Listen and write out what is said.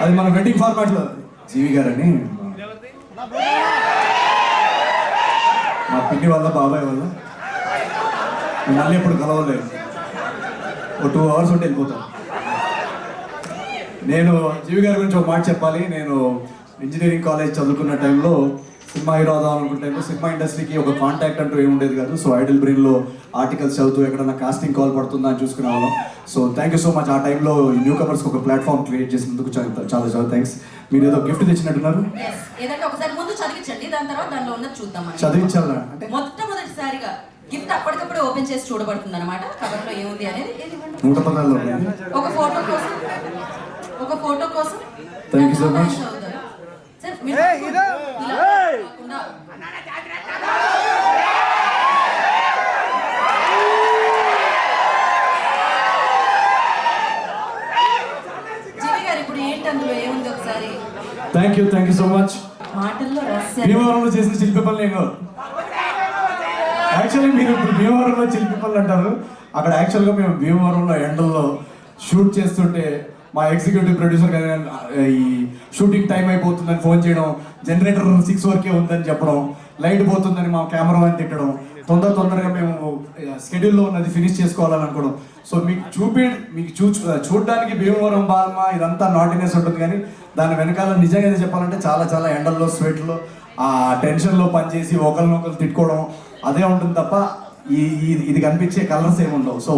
అది మన వెడ్డింగ్ ఫార్మాట్లో జీవి గారని మా పిన్ని వల్ల బాబాయ్ వల్ల మళ్ళీ ఎప్పుడు కలవలేదు. ఒక 2 hours ఉంటే వెళ్ళిపోతాను. నేను జీవి గారి గురించి ఒక మాట చెప్పాలి. నేను ఇంజనీరింగ్ కాలేజ్ చదువుకున్న టైంలో సినిమా హీరో అవుదాం అనుకున్న టైంలో సినిమా ఇండస్ట్రీకి ఒక కాంటాక్ట్ అంటూ ఏమి ఉండేది కాదు. సో ఐడల్ బ్రెయిన్లో ఆర్టికల్స్ చదువుతూ ఎక్కడన్నా కాస్టింగ్ కాల్ పడుతుందా అని చూసుకునే వాళ్ళం. So thank you so much. ఆ టైంలో న్యూ కమర్స్కి ఒక ప్లాట్ఫామ్ క్రియేట్ చేసినందుకు చాలా చాలా థ్యాంక్స్. మీరు ఏదో గిఫ్ట్ తెచ్చినట్టున్నారు. ఏదంటే ఒకసారి ముందు చదివించండి, దాని తర్వాత దానిలో ఉన్నది చూద్దాం. చదివించాలా అంటే మొట్టమొదటిసారిగా గిఫ్ట్ అప్పటికప్పుడే ఓపెన్ చేసి చూడబడుతుంది అనమాట. కవర్లో ఏముంది అనేది 100 పదాల్లో ఒక ఫోటో కోసం thank you so much. Sir మీరు ఇలా కాకుండా జీవి గారు ఇప్పుడు ఏంటి అందులో ఏముంది ఒకసారి. Thank you so much. మాటల్లో రహస్యం. భీమవరంలో చేసిన శిల్పి పనులు ఏమో యాక్చువల్లీ మీరు ఇప్పుడు భీమవరంలో శిల్పి పనులు అంటారు. అక్కడ యాక్చువల్గా మేము భీమవరంలో ఎండల్లో షూట్ చేస్తుంటే మా ఎగ్జిక్యూటివ్ ప్రొడ్యూసర్ గారు ఈ షూటింగ్ టైం అయిపోతుందని ఫోన్ చేయడం, జనరేటర్ 6 వరకే ఉందని చెప్పడం, లైట్ పోతుందని మా కెమెరామెన్ తిట్టడం, తొందరగా మేము స్కెడ్యూల్లో ఉన్నది ఫినిష్ చేసుకోవాలని అనుకోవడం. సో మీకు చూడడానికి భీమవరం బాల్మా ఇదంతా నాటినెస్ ఉంటుంది, కానీ దాని వెనకాల నిజంగా చెప్పాలంటే చాలా ఎండల్లో స్వెట్లో ఆ టెన్షన్లో పనిచేసి ఒకరినొకరు తిట్టుకోవడం అదే ఉంటుంది తప్ప ఇది కనిపించే కలర్స్ ఏమి ఉండవు. సో